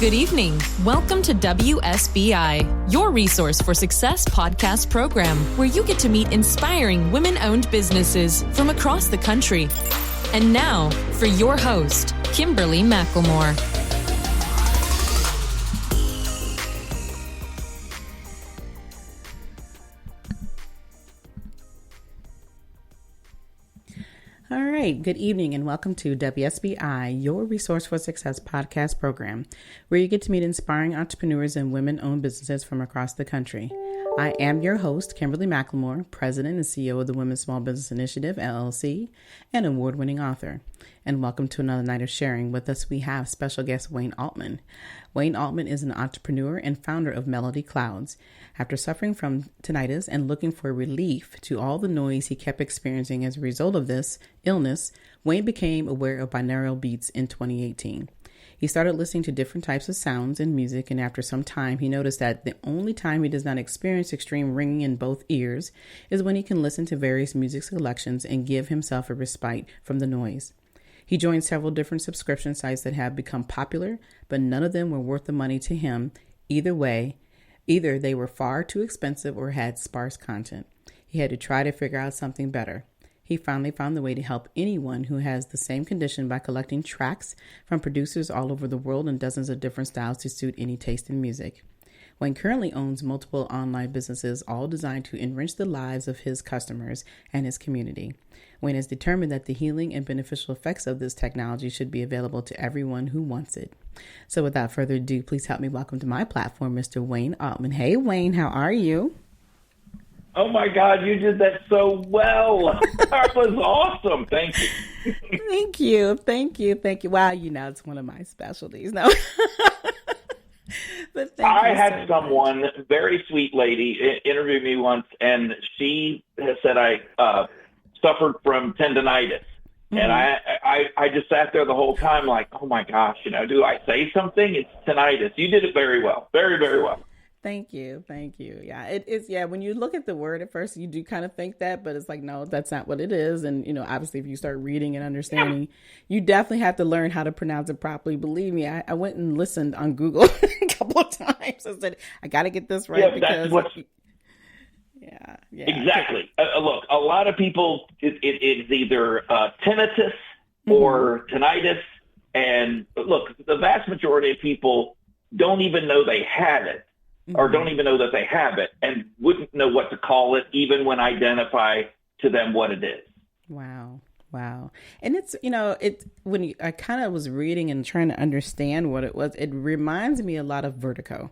Good evening. Welcome to WSBI, your resource for success podcast program, where you get to meet inspiring women-owned businesses from across the country. And now, for your host, Kimberly McLemore. All right. Good evening and welcome to WSBI, your Resource for Success podcast program, where you get to meet inspiring entrepreneurs and women-owned businesses from across the country. I am your host, Kimberly McLemore, President and CEO of the Women's Small Business Initiative, LLC, and award-winning author. And welcome to another night of sharing. With us, we have special guest Wayne Altman. Wayne Altman is an entrepreneur and founder of Melody Clouds. After suffering from tinnitus and looking for relief to all the noise he kept experiencing as a result of this illness, Wayne became aware of binaural beats in 2018. He started listening to different types of sounds and music, and after some time, he noticed that the only time he does not experience extreme ringing in both ears is when he can listen to various music selections and give himself a respite from the noise. He joined several different subscription sites that have become popular, but none of them were worth the money to him. Either way, either they were far too expensive or had sparse content. He had to try to figure out something better. He finally found the way to help anyone who has the same condition by collecting tracks from producers all over the world in dozens of different styles to suit any taste in music. Wayne currently owns multiple online businesses, all designed to enrich the lives of his customers and his community. Wayne is determined that the healing and beneficial effects of this technology should be available to everyone who wants it. So without further ado, please help me welcome to my platform, Mr. Wayne Altman. Hey, Wayne, how are you? Oh my God, you did that so well. That was awesome. Thank you. Thank you. Wow, it's one of my specialties. No. But I had someone, very sweet lady, interview me once, and she said I suffered from tendinitis. Mm-hmm. And I just sat there the whole time like, oh my gosh, do I say something? It's tinnitus. You did it very well. Very, very well. Thank you. Yeah, it is. Yeah, when you look at the word at first, you do kind of think that, but it's like, no, that's not what it is. And, obviously, if you start reading and understanding, you definitely have to learn how to pronounce it properly. Believe me, I went and listened on Google a couple of times. I said, I got to get this right. Yeah. Exactly. Look, a lot of people, it's either tinnitus or tinnitus. And look, the vast majority of people don't even know they have it. Or don't even know that they have it and wouldn't know what to call it, even when identify to them what it is. Wow. And it's, I kind of was reading and trying to understand what it was, it reminds me a lot of vertigo.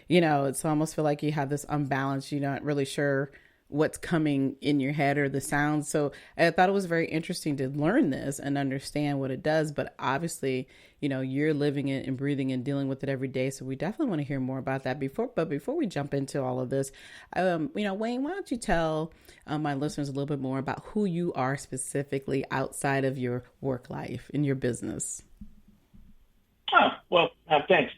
It's almost feel like you have this unbalance, you're not really sure what's coming in your head or the sound. So I thought it was very interesting to learn this and understand what it does. But obviously, you're living it and breathing and dealing with it every day. So we definitely want to hear more about that. Before we jump into all of this, Wayne, why don't you tell my listeners a little bit more about who you are specifically outside of your work life in your business? Thanks.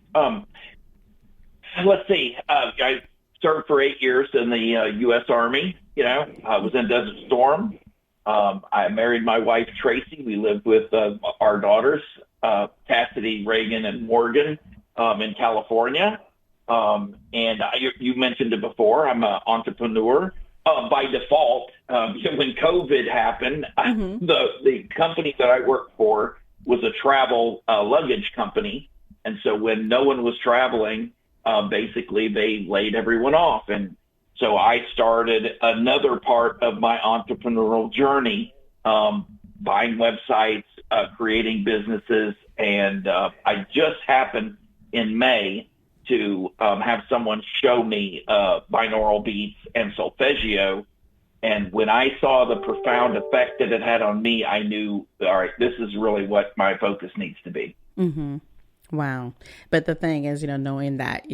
Let's see. I served for 8 years in the U.S. Army. I was in Desert Storm. I married my wife, Tracy. We lived with our daughters, Cassidy, Reagan, and Morgan in California. You mentioned it before. I'm an entrepreneur. By default, when COVID happened, the company that I worked for was a travel luggage company. And so when no one was traveling, basically they laid everyone off. And so I started another part of my entrepreneurial journey, buying websites, creating businesses. And I just happened in May to have someone show me binaural beats and solfeggio. And when I saw the profound effect that it had on me, I knew, all right, this is really what my focus needs to be. Mm-hmm. Wow. But the thing is, knowing that,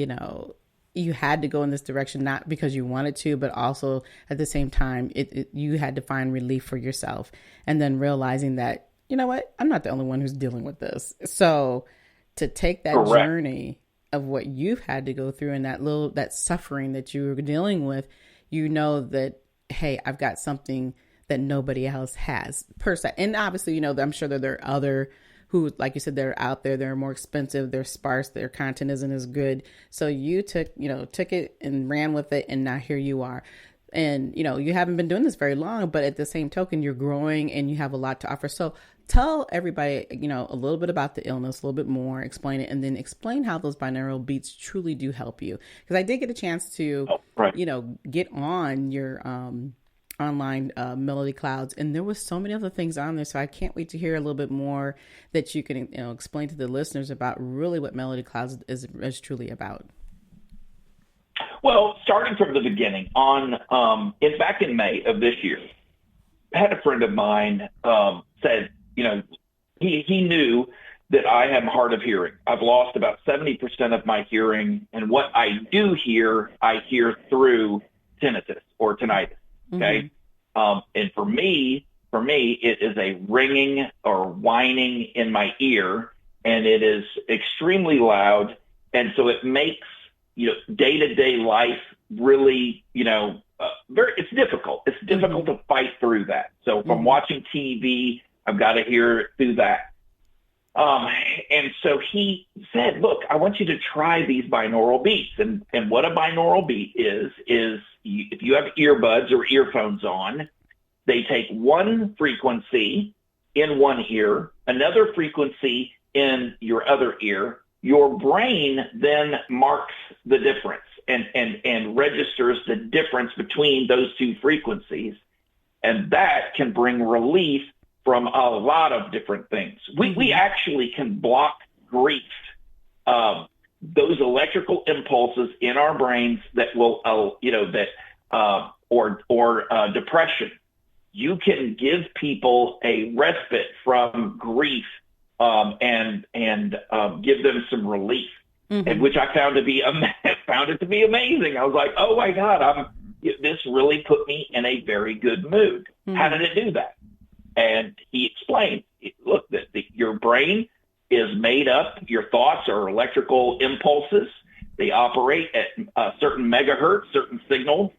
you had to go in this direction, not because you wanted to, but also at the same time, you had to find relief for yourself. And then realizing that, you know what, I'm not the only one who's dealing with this. So to take that Correct. Journey of what you've had to go through and that suffering that you were dealing with, that, hey, I've got something that nobody else has per se. And obviously, I'm sure that there are other who, like you said, they're out there, they're more expensive, they're sparse, their content isn't as good. So you took it and ran with it, and now here you are. And, you haven't been doing this very long, but at the same token, you're growing and you have a lot to offer. So tell everybody, a little bit about the illness, a little bit more, explain it, and then explain how those binaural beats truly do help you. Because I did get a chance to, get on your online Melody Clouds, and there was so many other things on there. So I can't wait to hear a little bit more that you can, explain to the listeners about really what Melody Clouds is truly about. Well, starting from the beginning, back in May of this year, I had a friend of mine said, he knew that I am hard of hearing. I've lost about 70% of my hearing, and what I do hear, I hear through tinnitus or tinnitus. Okay, and for me, it is a ringing or whining in my ear, and it is extremely loud, and so it makes day-to-day life really, it's difficult. It's difficult to fight through that. So if I'm watching TV, I've got to hear it through that. And so he said, look, I want you to try these binaural beats. And what a binaural beat is if you have earbuds or earphones on, they take one frequency in one ear, another frequency in your other ear. Your brain then marks the difference and registers the difference between those two frequencies. And that can bring relief from a lot of different things. We actually can block grief, those electrical impulses in our brains that will, or depression. You can give people a respite from grief and give them some relief, and which I found it to be amazing. I was like, oh my God, this really put me in a very good mood. How did it do that? And he explained, look, that your brain is made up. Your thoughts are electrical impulses. They operate at certain megahertz, certain signals.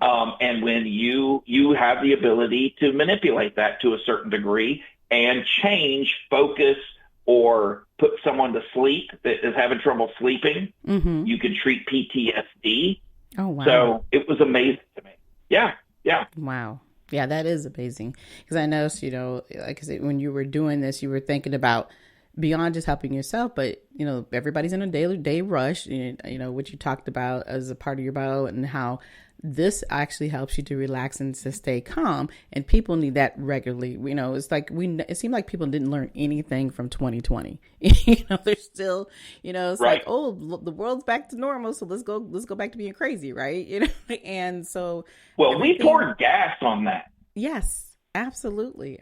And when you have the ability to manipulate that to a certain degree and change focus or put someone to sleep that is having trouble sleeping, you can treat PTSD. Oh, wow. So it was amazing to me. Yeah. Wow. Yeah, that is amazing. Because I noticed, like I said, when you were doing this, you were thinking about beyond just helping yourself, but, everybody's in a day rush, what you talked about as a part of your bio and how this actually helps you to relax and to stay calm. And people need that regularly. It's like it seemed like people didn't learn anything from 2020. They're still, it's right. like, oh, the world's back to normal. So let's go back to being crazy. Right. And so. Well, we poured gas on that. Yes. Absolutely.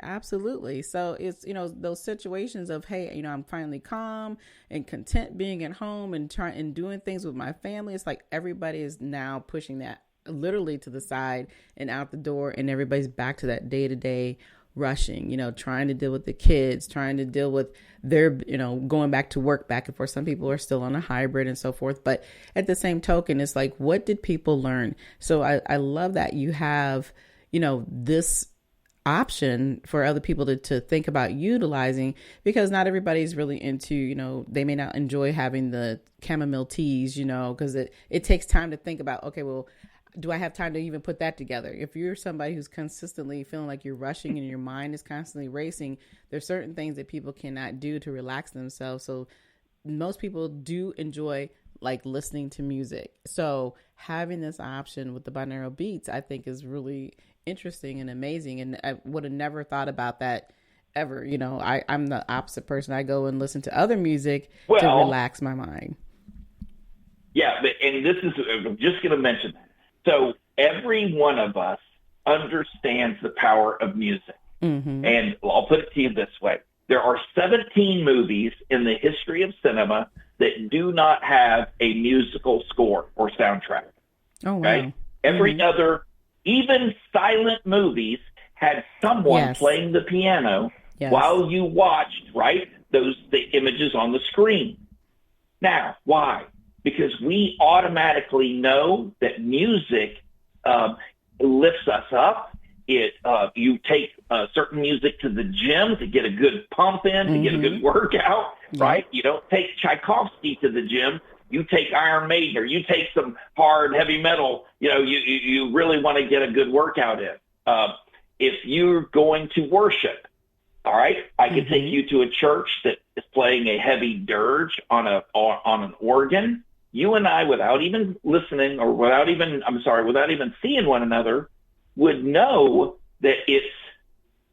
So it's, those situations of, hey, I'm finally calm and content being at home and doing things with my family. It's like everybody is now pushing that literally to the side and out the door, and everybody's back to that day-to-day rushing, trying to deal with the kids, trying to deal with their, going back to work back and forth. Some people are still on a hybrid and so forth. But at the same token, it's like, what did people learn? So I love that you have, this option for other people to think about utilizing, because not everybody's really into, they may not enjoy having the chamomile teas, because it takes time to think about, okay, well, do I have time to even put that together? If you're somebody who's consistently feeling like you're rushing and your mind is constantly racing, there's certain things that people cannot do to relax themselves. So most people do enjoy like listening to music. So having this option with the binaural beats, I think is really interesting and amazing. And I would have never thought about that ever. I'm the opposite person. I go and listen to other music to relax my mind. Yeah. And this is, I'm just going to mention that. So every one of us understands the power of music. And I'll put it to you this way. There are 17 movies in the history of cinema that do not have a musical score or soundtrack. Oh, wow. Okay? Every other, even silent movies, had someone playing the piano while you watched, the images on the screen. Now, why? Because we automatically know that music lifts us up, You take certain music to the gym to get a good pump in, to get a good workout, right? You don't take Tchaikovsky to the gym. You take Iron Maiden, or you take some hard, heavy metal. You really want to get a good workout in. If you're going to worship, all right, I can take you to a church that is playing a heavy dirge on an organ. You and I, without even listening, or without even seeing one another, would know that it's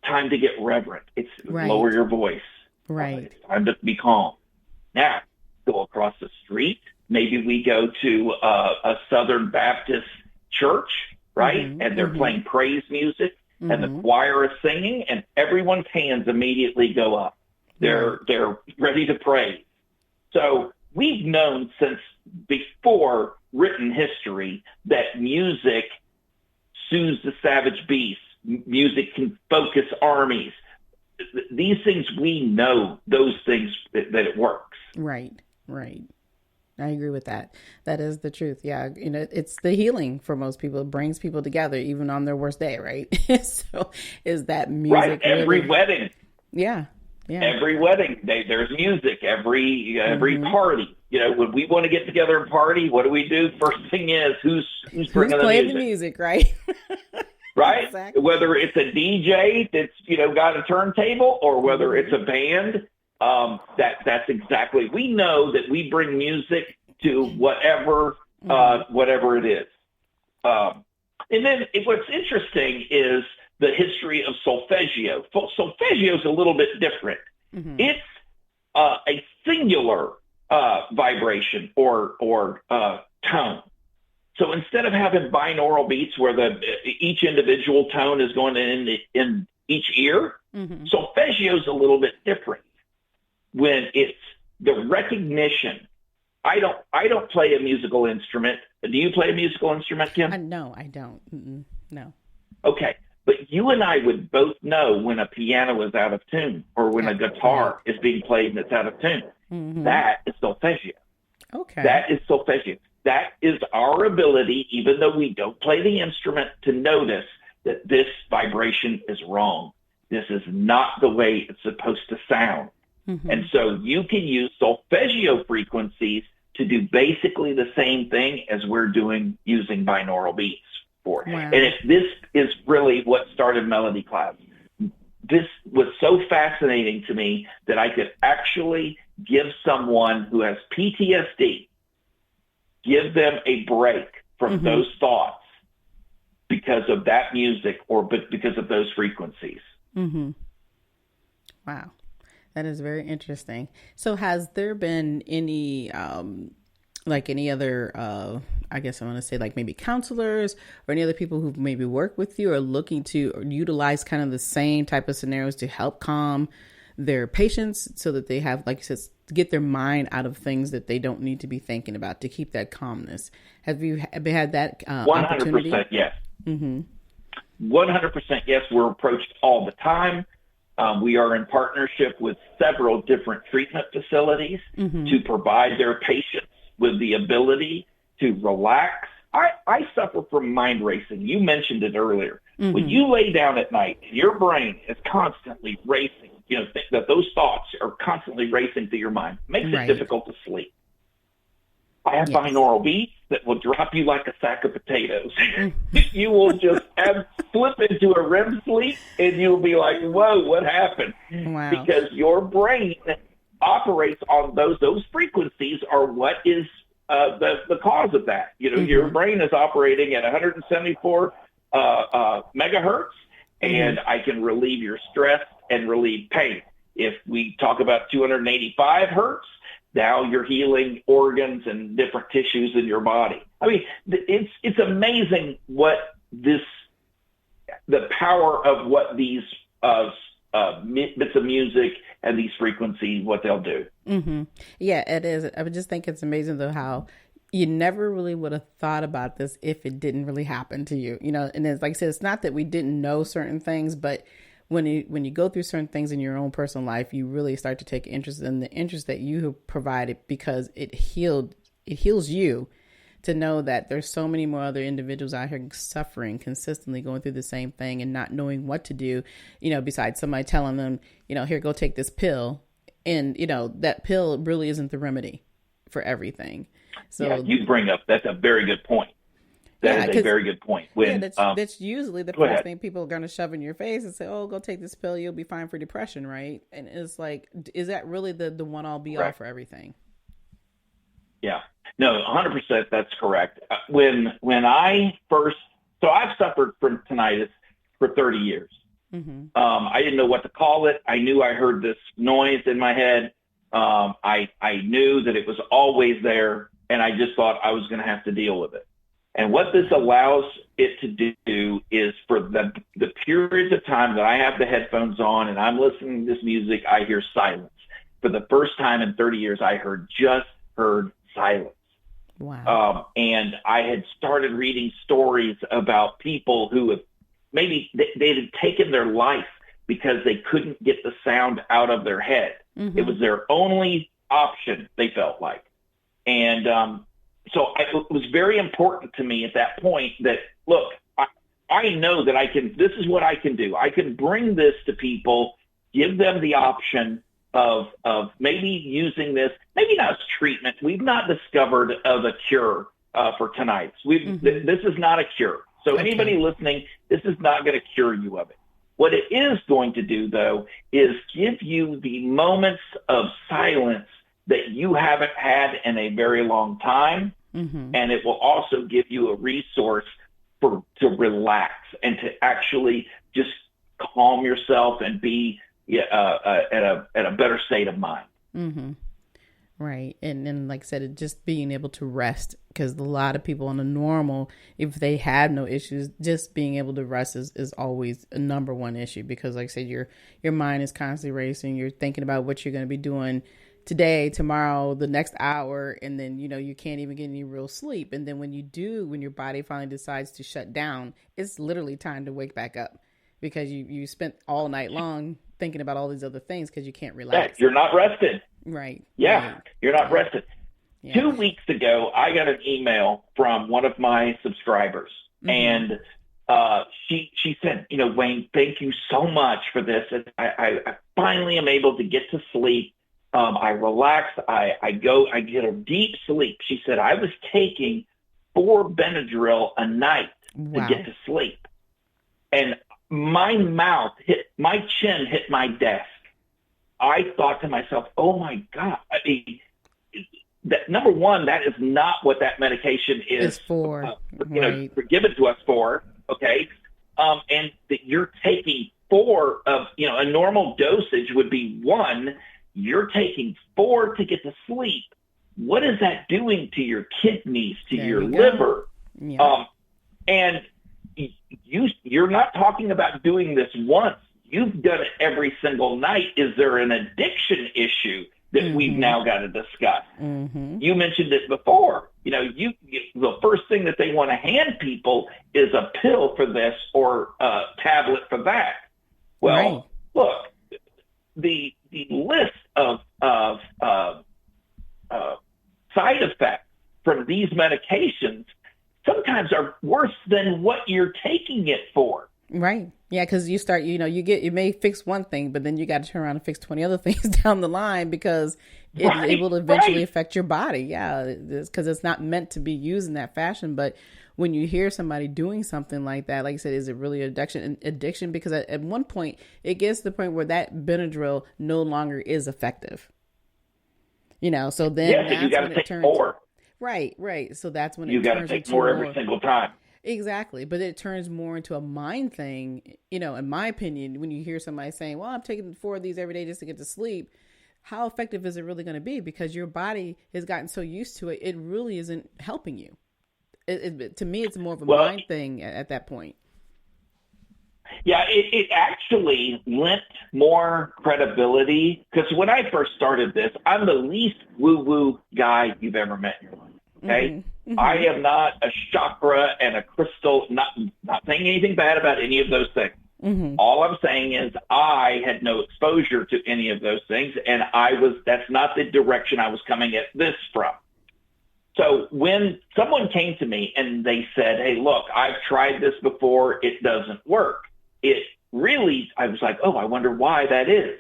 time to get reverent. It's lower your voice. Right. It's time to be calm. Now, go across the street. Maybe we go to a Southern Baptist church, right? And they're playing praise music, and the choir is singing, and everyone's hands immediately go up. They're ready to pray. So we've known since before written history that music soothes the savage beast. Music can focus armies. These things, we know those things that it works. Right. I agree with that. That is the truth. Yeah. It's the healing for most people. It brings people together even on their worst day, right? So is that music? Right. Every wedding. Yeah. Every wedding, there's music. Every party. When we want to get together and party, what do we do? First thing is who's bringing playing the music, right? Right. Exactly. Whether it's a DJ that's got a turntable, or whether it's a band. That's exactly. We know that we bring music to whatever it is. And then what's interesting is the history of solfeggio. Solfeggio is a little bit different. It's a singular vibration or tone. So instead of having binaural beats where each individual tone is going in each ear, solfeggio is a little bit different. When it's the recognition. I don't play a musical instrument. Do you play a musical instrument, Kim? No, I don't. No. Okay. But you and I would both know when a piano is out of tune, or when a guitar is being played and it's out of tune. That is solfeggio. Okay. That is solfeggio. That is our ability, even though we don't play the instrument, to notice that this vibration is wrong. This is not the way it's supposed to sound. And so you can use solfeggio frequencies to do basically the same thing as we're doing using binaural beats for. Wow. And this is really what started Melody Class. This was so fascinating to me that I could actually give someone who has PTSD, give them a break from those thoughts because of that music, or because of those frequencies. Wow. That is very interesting. So has there been any, any other, I guess I want to say like maybe counselors or any other people who maybe work with you or looking to utilize kind of the same type of scenarios to help calm their patients so that they have, like you said, get their mind out of things that they don't need to be thinking about to keep that calmness? Have you had that 100% yes. 100% yes. We're approached all the time. We are in partnership with several different treatment facilities to provide their patients with the ability to relax. I suffer from mind racing. You mentioned it earlier. When you lay down at night, your brain is constantly racing. That those thoughts are constantly racing through your mind. It makes it difficult to sleep. I have binaural beats that will drop you like a sack of potatoes. You will just slip into a REM sleep, and you'll be like, whoa, what happened? Wow. Because your brain operates on those frequencies are what is the cause of that. Your brain is operating at 174 megahertz, and I can relieve your stress and relieve pain. If we talk about 285 hertz, now you're healing organs and different tissues in your body. I mean, it's amazing what the power of what these bits of music and these frequencies, what they'll do. Yeah, it is. I would just think it's amazing though how you never really would have thought about this if it didn't really happen to you. And it's like I said, it's not that we didn't know certain things, but when you go through certain things in your own personal life, you really start to take interest in the interest that you have provided because it heals you to know that there's so many more other individuals out here suffering consistently, going through the same thing and not knowing what to do, besides somebody telling them, here, go take this pill. And, that pill really isn't the remedy for everything. So you bring up, that's a very good point. That is a very good point. That's usually the first thing people are going to shove in your face and say, oh, go take this pill. You'll be fine for depression, right? And it's like, is that really the one all be all for everything? Yeah. No, 100% that's correct. When I first, so I've suffered from tinnitus for 30 years. Mm-hmm. I didn't know what to call it. I knew I heard this noise in my head. I knew that it was always there, and I just thought I was going to have to deal with it. And what this allows it to do is for the periods of time that I have the headphones on and I'm listening to this music, I hear silence. For the first time in 30 years, I heard silence. Wow. And I had started reading stories about people who have maybe they had taken their life because they couldn't get the sound out of their head. Mm-hmm. It was their only option, they felt like. And so it was very important to me at that point that, look, I know that this is what I can do. I can bring this to people, give them the option of maybe using this, maybe not as treatment. We've not discovered of a cure for tinnitus. This is not a cure. So anybody listening, this is not going to cure you of it. What it is going to do, though, is give you the moments of silence that you haven't had in a very long time. Mm-hmm. And it will also give you a resource to relax and to actually just calm yourself and be at a better state of mind. Mm-hmm. Right. And then, like I said, just being able to rest, because a lot of people on the normal, if they have no issues, just being able to rest is always a number one issue, because like I said, your mind is constantly racing. You're thinking about what you're going to be doing today, tomorrow, the next hour, and then, you can't even get any real sleep. And then when your body finally decides to shut down, it's literally time to wake back up, because you spent all night long thinking about all these other things because you can't relax. Yeah, you're not rested. Right. Yeah, right. You're not rested. Yeah. 2 weeks ago, I got an email from one of my subscribers, mm-hmm. and she said, Wayne, thank you so much for this. And I finally am able to get to sleep. I relax. I get a deep sleep. She said, I was taking 4 Benadryl a night to get to sleep. And my chin hit my desk. I thought to myself, oh my God. I mean, number one, that is not what that medication is for, given to us for. Okay. And that you're taking 4 of, a normal dosage would be 1. You're taking 4 to get to sleep. What is that doing to your kidneys, to your liver? Yeah. And you're not talking about doing this once. You've done it every single night. Is there an addiction issue that mm-hmm. we've now got to discuss? Mm-hmm. You mentioned it before. The first thing that they want to hand people is a pill for this or a tablet for that. Well, Look, the list of side effects from these medications sometimes are worse than what you're taking it for. Right. Yeah, because you start, you may fix one thing, but then you got to turn around and fix 20 other things down the line, because it will eventually affect your body. Yeah, because it's not meant to be used in that fashion. But when you hear somebody doing something like that, like I said, is it really addiction? Because at one point, it gets to the point where that Benadryl no longer is effective. So then that's you got to take more. Right. So that's when you got to take more every single time. Exactly. But it turns more into a mind thing. In my opinion, when you hear somebody saying, well, I'm taking 4 of these every day just to get to sleep, how effective is it really going to be? Because your body has gotten so used to it, it really isn't helping you. To me, it's more of a mind thing at that point. Yeah, it actually lent more credibility, because when I first started this, I'm the least woo-woo guy you've ever met in your life. Okay, mm-hmm. Mm-hmm. I am not a chakra and a crystal. Not saying anything bad about any of those things. Mm-hmm. All I'm saying is I had no exposure to any of those things, and that's not the direction I was coming at this from. So when someone came to me and they said, hey, look, I've tried this before, it doesn't work. I was like, oh, I wonder why that is.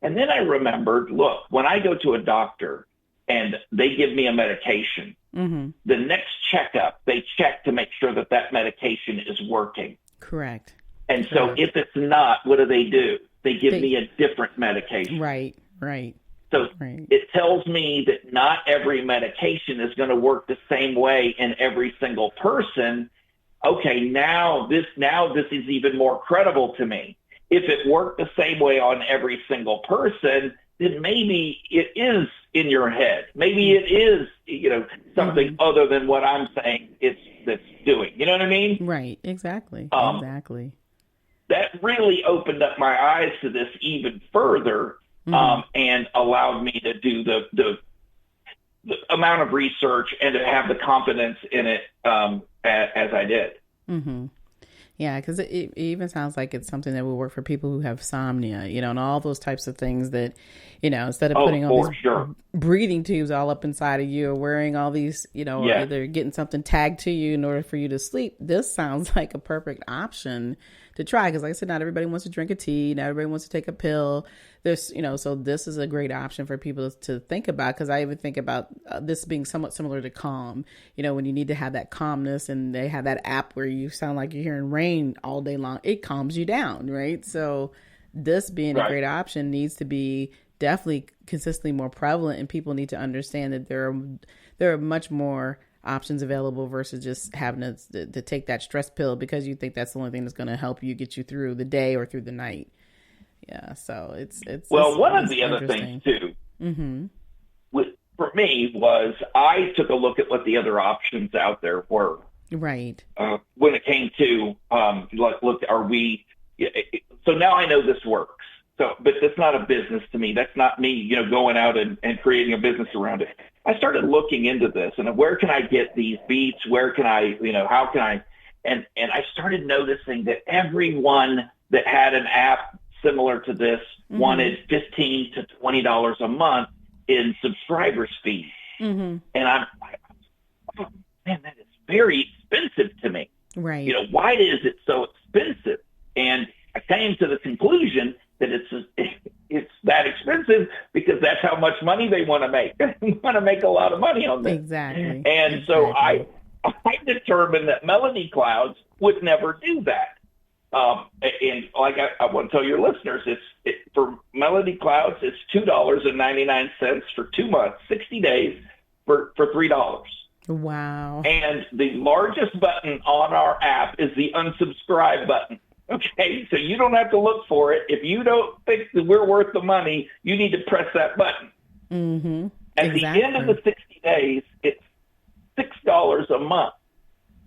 And then I remembered, look, when I go to a doctor and they give me a medication, the next checkup, they check to make sure that that medication is working. Correct. And so if it's not, what do? They give me a different medication. Right. So it tells me that not every medication is going to work the same way in every single person. Okay, now this is even more credible to me. If it worked the same way on every single person, then maybe it is in your head. Maybe it is, something other than what I'm saying that's doing. You know what I mean? Right. Exactly. Exactly. That really opened up my eyes to this even further, and allowed me to do the amount of research and to have the confidence in it as I did. Yeah, because it even sounds like it's something that will work for people who have insomnia, and all those types of things that, instead of putting all these breathing tubes all up inside of you or wearing all these, or either getting something tagged to you in order for you to sleep, this sounds like a perfect option to try. Because like I said, not everybody wants to drink a tea. Not everybody wants to take a pill. There's, so this is a great option for people to think about. Because I even think about this being somewhat similar to Calm, when you need to have that calmness, and they have that app where you sound like you're hearing rain all day long. It calms you down, right? So this being a great option needs to be definitely consistently more prevalent, and people need to understand that there are much more options available versus just having to take that stress pill because you think that's the only thing that's going to help you get you through the day or through the night. Yeah, so it's one of the other things too for me was I took a look at what the other options out there were. Right. When it came to look, are we? So now I know this works. So, but that's not a business to me. That's not me, going out and creating a business around it. I started looking into this and where can I get these beats? Where can I, how can I? And I started noticing that everyone that had an app similar to this wanted $15 to $20 a month in subscriber fees. And I'm like, oh, man, that is very expensive to me. Right. Why is it so expensive? And I came to the conclusion that it's that expensive because that's how much money they want to make. They want to make a lot of money on this. Exactly. And so I determined that Melody Clouds would never do that. And like I want to tell your listeners, for Melody Clouds, it's $2.99 for 2 months, 60 days for $3. Wow. And the largest button on our app is the unsubscribe button. Okay, so you don't have to look for it. If you don't think that we're worth the money, you need to press that button. At the end of the 60 days, it's $6 a month,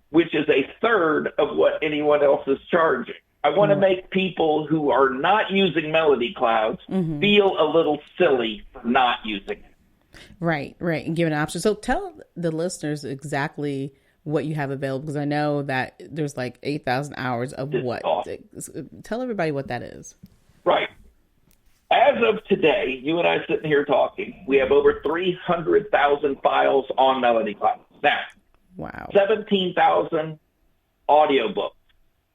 which is a third of what anyone else is charging. I want to make people who are not using Melody Clouds feel a little silly for not using it. Right, and give an option. So tell the listeners exactly what you have available, because I know that there's like 8,000 hours of what. Tell everybody what that is. Right. As of today, you and I sitting here talking, we have over 300,000 files on Melody Cloud. Now, wow, 17,000 audiobooks.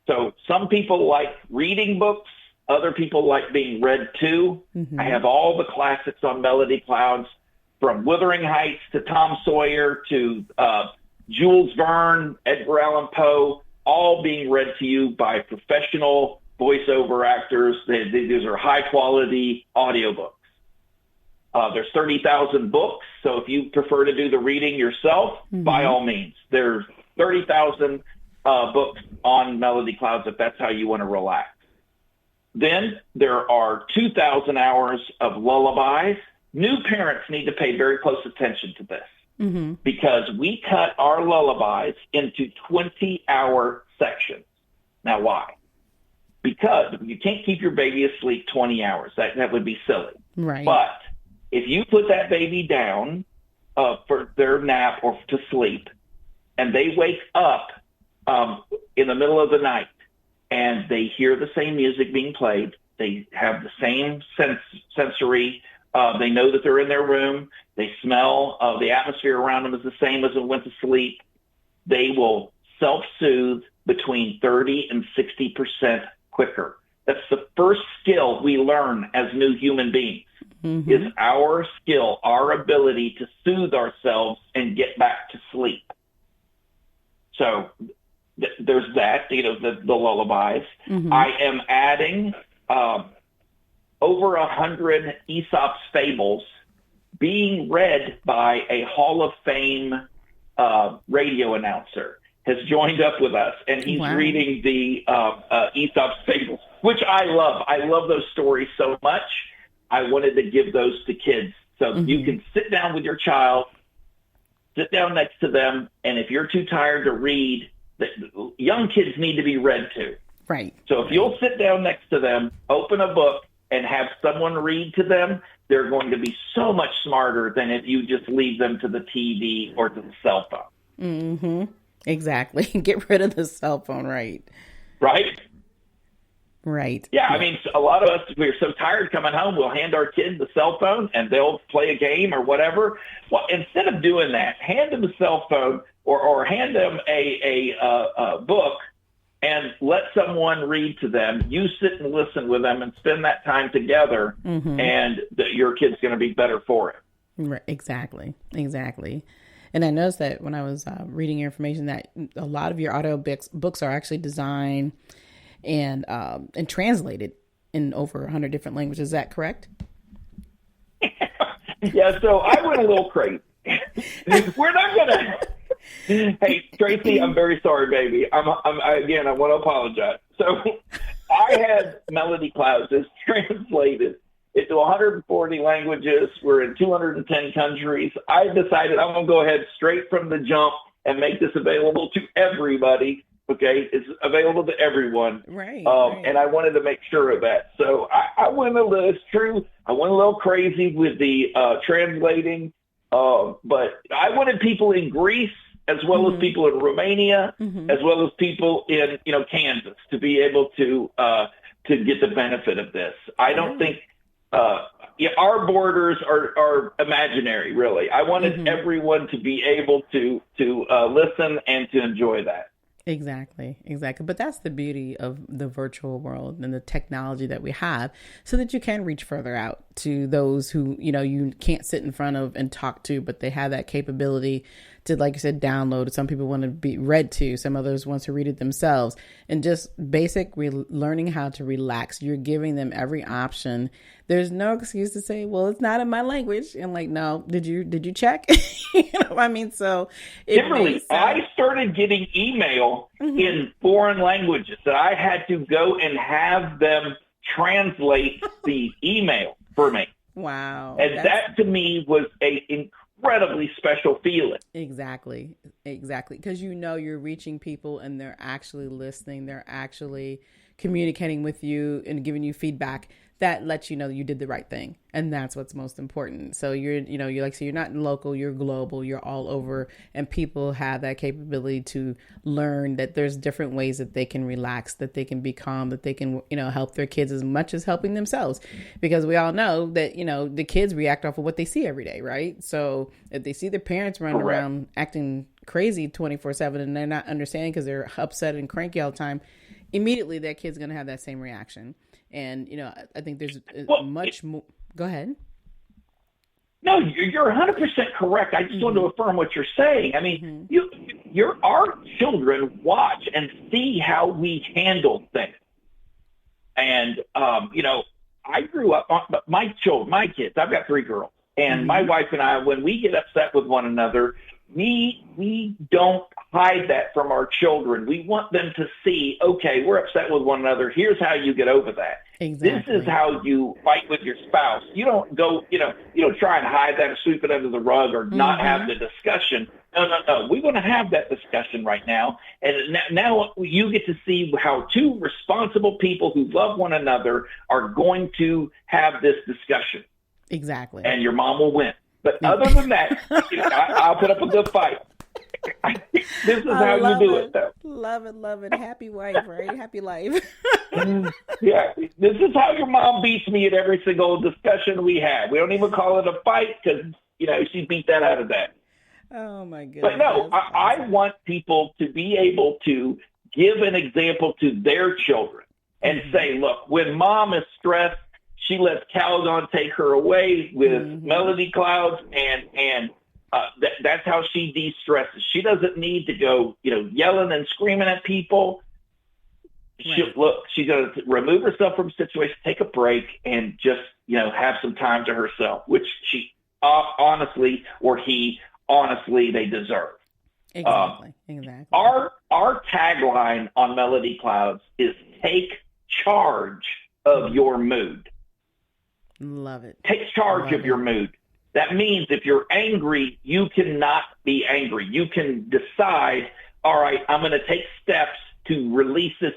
So some people like reading books. Other people like being read to. I have all the classics on Melody Clouds, from Wuthering Heights to Tom Sawyer to Jules Verne, Edgar Allan Poe, all being read to you by professional voiceover actors. These are high-quality audiobooks. There's 30,000 books, so if you prefer to do the reading yourself, by all means. There's 30,000 books on Melody Clouds if that's how you want to relax. Then there are 2,000 hours of lullabies. New parents need to pay very close attention to this. Because we cut our lullabies into 20-hour sections. Now, why? Because you can't keep your baby asleep 20 hours. That would be silly. Right. But if you put that baby down for their nap or to sleep, and they wake up in the middle of the night, and they hear the same music being played, they have the same sensory They know that they're in their room. They smell the atmosphere around them is the same as when went to sleep. They will self-soothe between 30 and 60% quicker. That's the first skill we learn as new human beings, is our skill, our ability to soothe ourselves and get back to sleep. So there's that, the lullabies. I am adding over 100 Aesop's fables being read by a Hall of Fame radio announcer has joined up with us, and he's reading the Aesop's fables, which I love. I love those stories so much. I wanted to give those to kids. So you can sit down with your child, sit down next to them, and if you're too tired to read, young kids need to be read to. Right. So if you'll sit down next to them, open a book, and have someone read to them, they're going to be so much smarter than if you just leave them to the TV or to the cell phone. Exactly. Get rid of the cell phone, right? Right? Right. Yeah, I mean, a lot of us, we're so tired coming home, we'll hand our kids the cell phone and they'll play a game or whatever. Well, instead of doing that, hand them a cell phone or hand them a book and let someone read to them. You sit and listen with them and spend that time together, and your kid's going to be better for it. Right. Exactly. And I noticed that when I was reading your information that a lot of your audio books are actually designed and translated in over 100 different languages. Is that correct? Yeah, so I went a little crazy. We're not going to... Hey, Tracy, I'm very sorry, baby. I want to apologize. So I had Melody Clouds translated into 140 languages. We're in 210 countries. I decided I'm going to go ahead straight from the jump and make this available to everybody. Okay, it's available to everyone. Right. And I wanted to make sure of that. So I went it's true. I went a little crazy with the translating, but I wanted people in Greece as well as people in Romania, as well as people in Kansas to be able to get the benefit of this. I don't think our borders are imaginary, really. I wanted everyone to be able to listen and to enjoy that. Exactly. But that's the beauty of the virtual world and the technology that we have, so that you can reach further out to those who, you can't sit in front of and talk to, but they have that capability to, like you said, download. Some people want to be read to, some others want to read it themselves, and just basic learning how to relax. You're giving them every option. There's no excuse to say, well, it's not in my language. And like, no, did you check? So Kimberly, I started getting email in foreign languages that I had to go and have them translate the email for me. Wow. And that to me was an incredibly special feeling. Exactly. Because you're reaching people and they're actually listening. They're actually communicating with you and giving you feedback that lets you know you did the right thing. And that's what's most important. So you're not local, you're global, you're all over, and people have that capability to learn that there's different ways that they can relax, that they can be calm, that they can, help their kids as much as helping themselves. Because we all know that, the kids react off of what they see every day, right? So if they see their parents running around acting crazy 24/7 and they're not understanding because they're upset and cranky all the time, immediately that kid's going to have that same reaction. And, I think there's much more. Go ahead. No, you're 100% correct. I just want to affirm what you're saying. I mean, our children watch and see how we handle things. And, I grew up, my kids, I've got 3 girls, and my wife and I, when we get upset with one another, we don't hide that from our children. We want them to see, okay, we're upset with one another. Here's how you get over that. Exactly. This is how you fight with your spouse. You don't go, try and hide that or sweep it under the rug or not have the discussion. No. We're going to have that discussion right now. And now you get to see how 2 responsible people who love one another are going to have this discussion. Exactly. And your mom will win. But other than that, I'll put up a good fight. This is how you do it, though. Love it. Happy wife, right? Happy life. Yeah, this is how your mom beats me at every single discussion we have. We don't even call it a fight because, she beat that out of that. Oh, my goodness. But no, I want people to be able to give an example to their children and say, look, when mom is stressed, she lets Calgon take her away with melody clouds, and that's how she de-stresses. She doesn't need to go, yelling and screaming at people. Right. She's going to remove herself from a situation, take a break, and just, have some time to herself, which she honestly, or he honestly, they deserve. Exactly. Our tagline on Melody Clouds is take charge of your mood. Love it. Take charge of your mood. That means if you're angry, you cannot be angry. You can decide, all right, I'm going to take steps to release this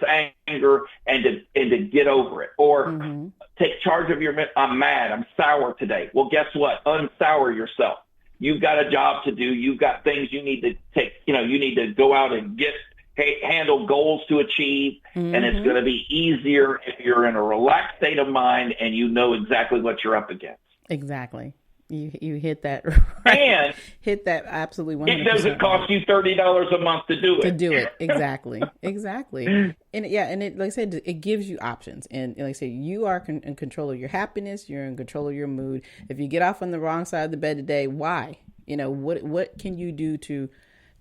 anger and to get over it. Or take charge of your mood. I'm mad. I'm sour today. Well, guess what? Unsour yourself. You've got a job to do. You've got things you need to take. You need to go out and handle goals to achieve. And it's going to be easier if you're in a relaxed state of mind and you know exactly what you're up against. Exactly. You hit that right. And hit that absolutely 100%. It doesn't cost you $30 a month to do it. To do it. Exactly. And it, like I said, it gives you options. And like I said, you are in control of your happiness. You're in control of your mood. If you get off on the wrong side of the bed today, why? What can you do to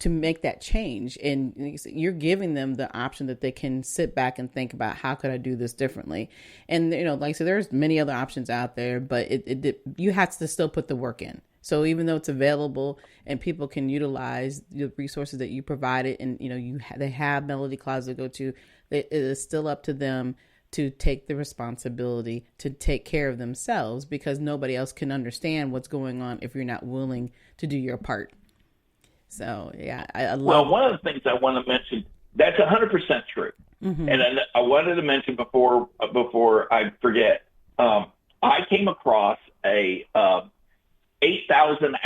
make that change? And you're giving them the option that they can sit back and think about, how could I do this differently? And, like I said, there's many other options out there, but you have to still put the work in. So even though it's available and people can utilize the resources that you provided, and, they have Melody Clouds to go to, it is still up to them to take the responsibility to take care of themselves, because nobody else can understand what's going on if you're not willing to do your part. So, yeah, I love. Well, one of the things I want to mention, that's 100% true. And I wanted to mention before I forget, I came across a 8,000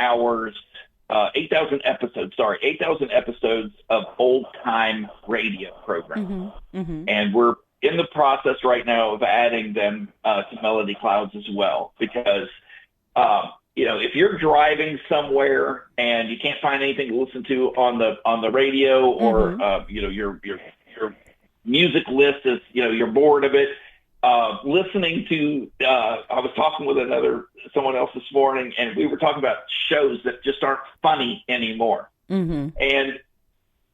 episodes of old time radio program. And we're in the process right now of adding them to Melody Clouds as well, because if you're driving somewhere and you can't find anything to listen to on the radio, or your music list is, you're bored of it, listening to I was talking with someone else this morning, and we were talking about shows that just aren't funny anymore. And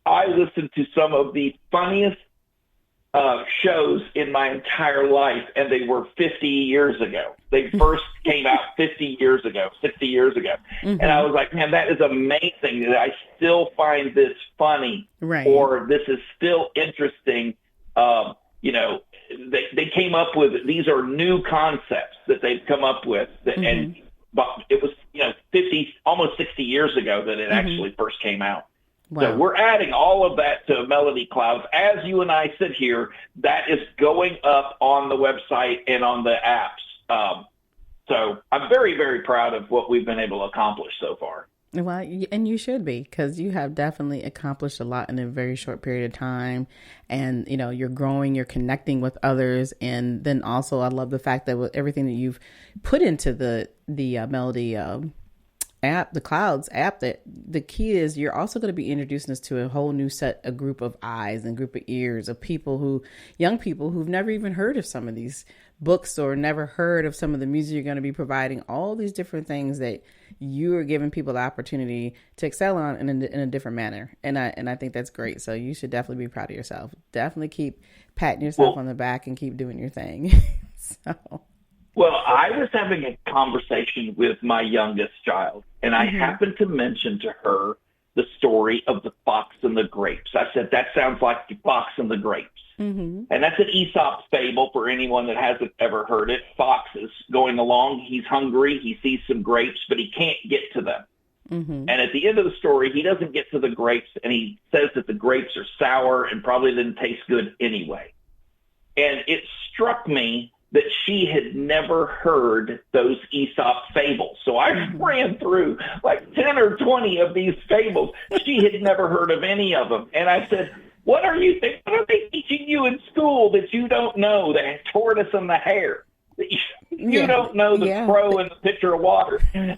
I listened to some of the funniest shows in my entire life, and they were 50 years ago. They first came out 50 years ago, 60 years ago. And I was like, man, that is amazing that I still find this funny, right? Or this is still interesting. They came up with, these are new concepts that they've come up with, and it was 50, almost 60 years ago that it actually first came out. Wow. So we're adding all of that to Melody Clouds. As you and I sit here, that is going up on the website and on the apps. So I'm very, very proud of what we've been able to accomplish so far. Well, and you should be, because you have definitely accomplished a lot in a very short period of time. And, you're growing, you're connecting with others. And then also, I love the fact that with everything that you've put into the Melody app, the Clouds app, that the key is you're also going to be introducing us to a whole new a group of eyes and group of ears of young people who've never even heard of some of these books or never heard of some of the music you're going to be providing, all these different things that you are giving people the opportunity to excel on in a different manner. And I think that's great. So you should definitely be proud of yourself. Definitely keep patting yourself on the back and keep doing your thing. Well, I was having a conversation with my youngest child, and I happened to mention to her the story of the fox and the grapes. I said, that sounds like the fox and the grapes. And that's an Aesop's fable for anyone that hasn't ever heard it. Fox is going along. He's hungry. He sees some grapes, but he can't get to them. And at the end of the story, he doesn't get to the grapes, and he says that the grapes are sour and probably didn't taste good anyway. And it struck me that she had never heard those Aesop fables. So I ran through like 10 or 20 of these fables. She had never heard of any of them. And I said, what are they teaching you in school that you don't know? The tortoise and the hare. You don't know the crow and the pitcher of water. I'm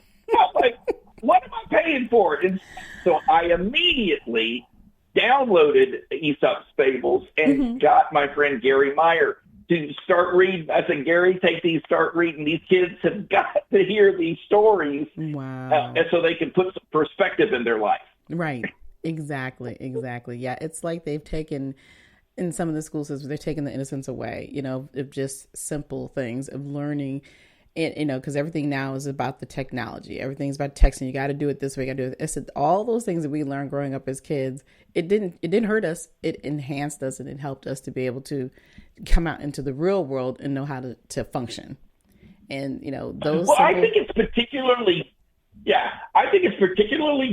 like, what am I paying for it? And so I immediately downloaded Aesop's fables and got my friend Gary Meyer to start reading. I said, Gary, take these, start reading. These kids have got to hear these stories. Wow. And so they can put some perspective in their life. Right. Exactly. Yeah. It's like they've taken, in some of the school systems, they're taking the innocence away, of just simple things of learning. And, because everything now is about the technology. Everything's about texting. You got to do it this way. You got to do it. It's all those things that we learned growing up as kids. It didn't hurt us. It enhanced us, and it helped us to be able to come out into the real world and know how to function. And, those. Well, I think it's particularly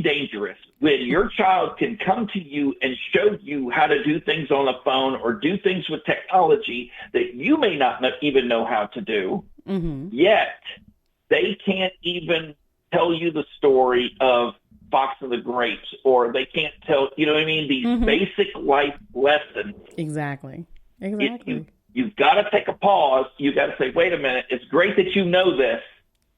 dangerous when your child can come to you and show you how to do things on the phone or do things with technology that you may not even know how to do. Yet they can't even tell you the story of Fox and the Grapes, or they can't tell, these basic life lessons. Exactly. You've got to take a pause. You've got to say, wait a minute, it's great that you know this,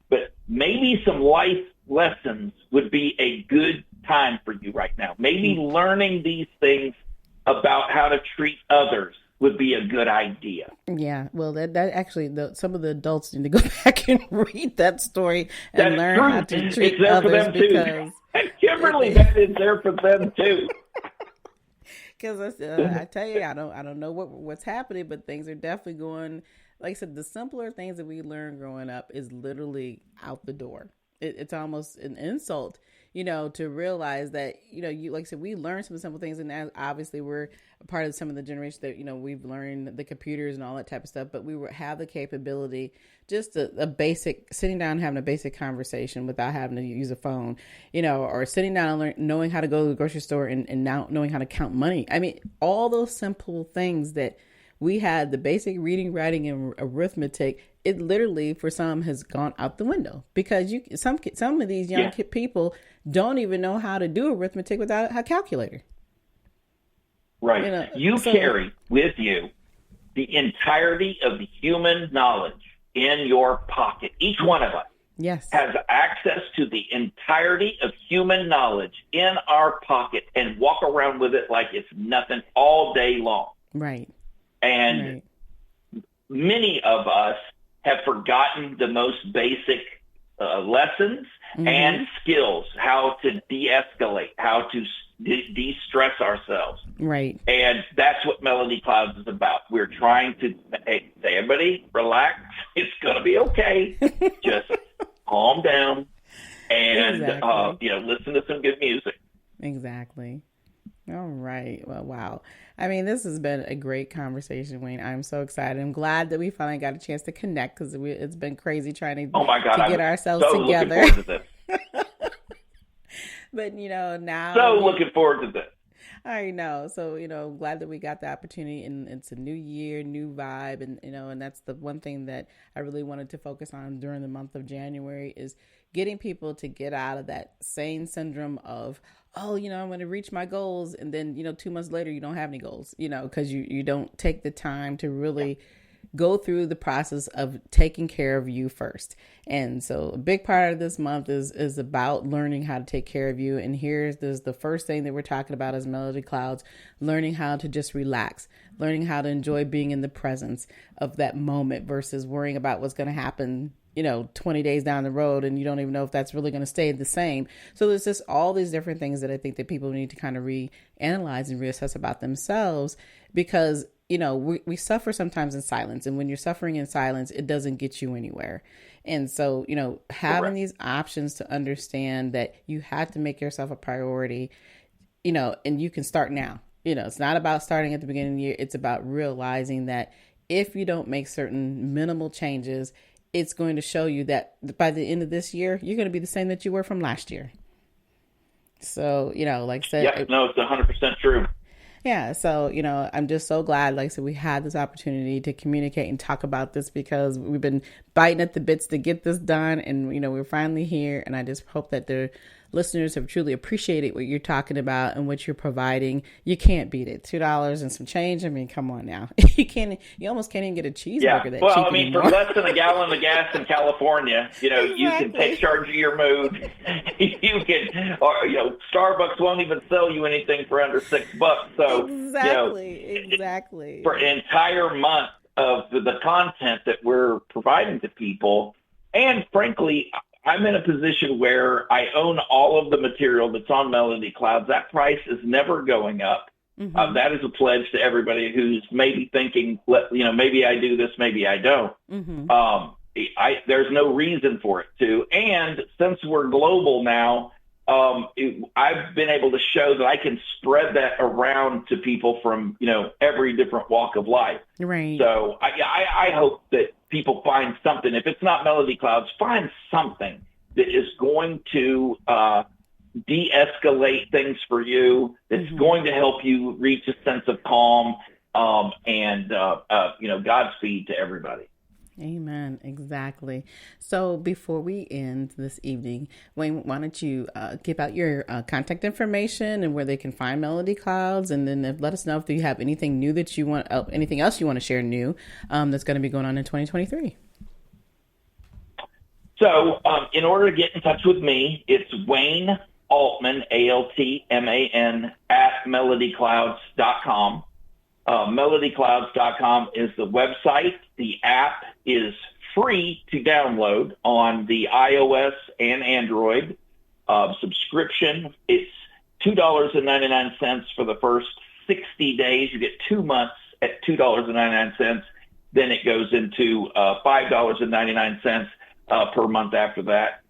but maybe some life lessons would be a good time for you right now. Maybe learning these things about how to treat others would be a good idea. Yeah, well, that actually, some of the adults need to go back and read that story and learn how to treat others, because Kimberly, that is there for them too. Because I tell you, I don't know what's happening, but things are definitely going. Like I said, the simpler things that we learned growing up is literally out the door. It's almost an insult, to realize that, you, like I said, we learned some simple things, and obviously we're a part of some of the generation that, we've learned the computers and all that type of stuff, but we have the capability, just a basic, sitting down and having a basic conversation without having to use a phone, or sitting down and knowing how to go to the grocery store and now knowing how to count money. I mean, all those simple things that we had, the basic reading, writing, and arithmetic, it literally for some has gone out the window, because some of these young people don't even know how to do arithmetic without a calculator. Right. You carry with you the entirety of the human knowledge in your pocket. Each one of us has access to the entirety of human knowledge in our pocket and walk around with it like it's nothing all day long. Right. And many of us have forgotten the most basic lessons and skills, how to de-escalate, how to de-stress ourselves. Right. And that's what Melody Clouds is about. We're trying to say, everybody, relax. It's going to be okay. Just calm down and, listen to some good music. Exactly. All right. Well, wow. I mean, this has been a great conversation, Wayne. I'm so excited. I'm glad that we finally got a chance to connect, because it's been crazy trying to get ourselves together. Looking forward to this. But, now. So looking forward to this. I know. So, glad that we got the opportunity, and it's a new year, new vibe. And, and that's the one thing that I really wanted to focus on during the month of January, is getting people to get out of that same syndrome of, I'm going to reach my goals. And then, 2 months later, you don't have any goals, because you don't take the time to really go through the process of taking care of you first. And so a big part of this month is about learning how to take care of you. And here's the first thing that we're talking about as Melody Clouds, learning how to just relax, learning how to enjoy being in the presence of that moment versus worrying about what's going to happen 20 days down the road, and you don't even know if that's really going to stay the same. So there's just all these different things that I think that people need to kind of reanalyze and reassess about themselves, because, we suffer sometimes in silence. And when you're suffering in silence, it doesn't get you anywhere. And so, having these options to understand that you have to make yourself a priority, and you can start now. It's not about starting at the beginning of the year. It's about realizing that if you don't make certain minimal changes, it's going to show you that by the end of this year, you're going to be the same that you were from last year. So, like I said, it's 100% true. Yeah. So, I'm just so glad, like I said, we had this opportunity to communicate and talk about this because we've been biting at the bits to get this done. And, we're finally here. And I just hope that the listeners have truly appreciated what you're talking about and what you're providing. You can't beat it. $2 and some change. I mean, come on now. You almost can't even get a cheeseburger that cheap anymore. For less than a gallon of gas in California, exactly. You can take charge of your mood. You can, or, Starbucks won't even sell you anything for under $6. So exactly. For an entire month of the content that we're providing to people, and frankly, I'm in a position where I own all of the material that's on Melody Clouds. That price is never going up. Mm-hmm. That is a pledge to everybody who's maybe thinking, maybe I do this, maybe I don't. Mm-hmm. There's no reason for it to. And since we're global now, I've been able to show that I can spread that around to people from, every different walk of life. Right. So I hope that people find something. If it's not Melody Clouds, find something that is going to de-escalate things for you, that's mm-hmm. going to help you reach a sense of calm, and Godspeed to everybody. Amen. Exactly. So before we end this evening, Wayne, why don't you give out your contact information and where they can find Melody Clouds, and then let us know if you have anything new that you want, anything else you want to share new that's going to be going on in 2023. So in order to get in touch with me, it's Wayne Altman, ALTMAN, @melodyclouds.com. Melodyclouds.com is the website. The app is free to download on the iOS and Android. Subscription, it's $2.99 for the first 60 days. You get 2 months at $2.99. Then it goes into $5.99 per month after that.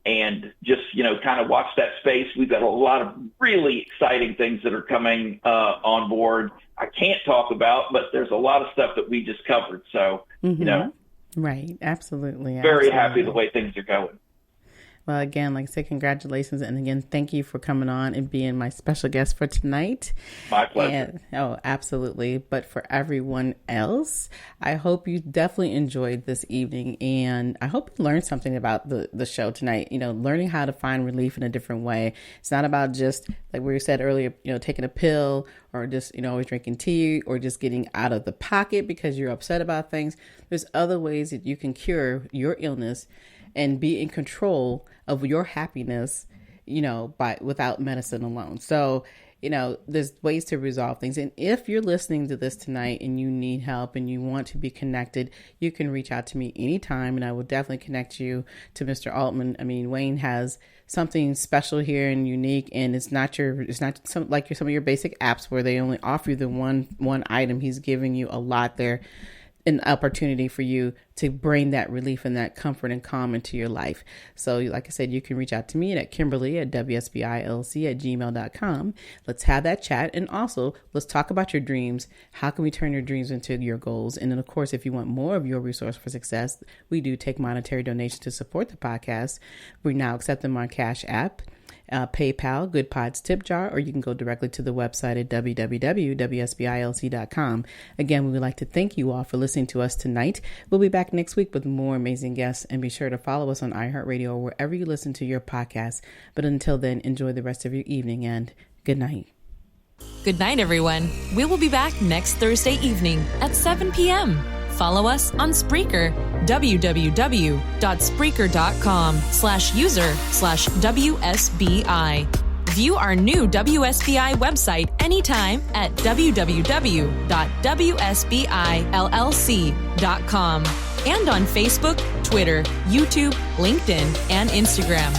And just, kind of watch that space. We've got a lot of really exciting things that are coming on board. I can't talk about, but there's a lot of stuff that we just covered. So, mm-hmm. Right. Absolutely. Very happy the way things are going. Well, again, like I said, congratulations. And again, thank you for coming on and being my special guest for tonight. My pleasure. Absolutely. But for everyone else, I hope you definitely enjoyed this evening. And I hope you learned something about the show tonight, learning how to find relief in a different way. It's not about just, like we said earlier, taking a pill or just, always drinking tea or just getting out of the pocket because you're upset about things. There's other ways that you can cure your illness and be in control of your happiness, without medicine alone. So, there's ways to resolve things. And if you're listening to this tonight and you need help and you want to be connected, you can reach out to me anytime, and I will definitely connect you to Mr. Altman. I mean, Wayne has something special here and unique, and it's not some of your basic apps where they only offer you the one item. He's giving you a lot there. An opportunity for you to bring that relief and that comfort and calm into your life. So like I said, you can reach out to me at Kimberly at WSBILC@gmail.com. Let's have that chat. And also let's talk about your dreams. How can we turn your dreams into your goals? And then of course, if you want more of your resource for success, we do take monetary donations to support the podcast. We now accept them on Cash App, PayPal, Good Pods Tip Jar, or you can go directly to the website at www.wsbilc.com. Again, we would like to thank you all for listening to us tonight. We'll be back next week with more amazing guests, and be sure to follow us on iHeartRadio or wherever you listen to your podcasts. But until then, enjoy the rest of your evening and good night. Good night, everyone. We will be back next Thursday evening at 7 p.m. Follow us on Spreaker, www.spreaker.com/user/WSBI. View our new WSBI website anytime at www.wsbillc.com and on Facebook, Twitter, YouTube, LinkedIn, and Instagram.